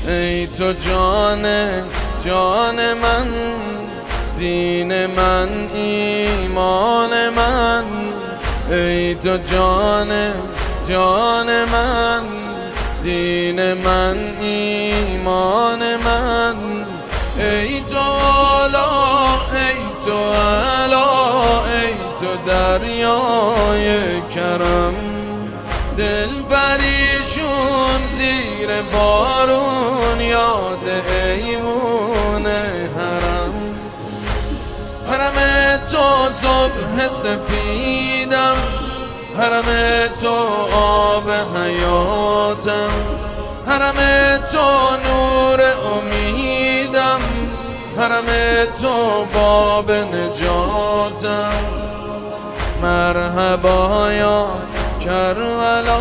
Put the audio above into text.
ای تو جان جان من، دین من ایمان من. ای تو جان جان من، دین من ایمان من. ای تو والا ای تو علا، ای تو دریای کرم. دل پریشون زیر بارون، یاد ایمون حرم. حرم تو صبح سپیدم، حرم تو آب حیاتم. حرم تو نور امیدم، حرم تو باب نجاتم. مرحبا یا کربلا.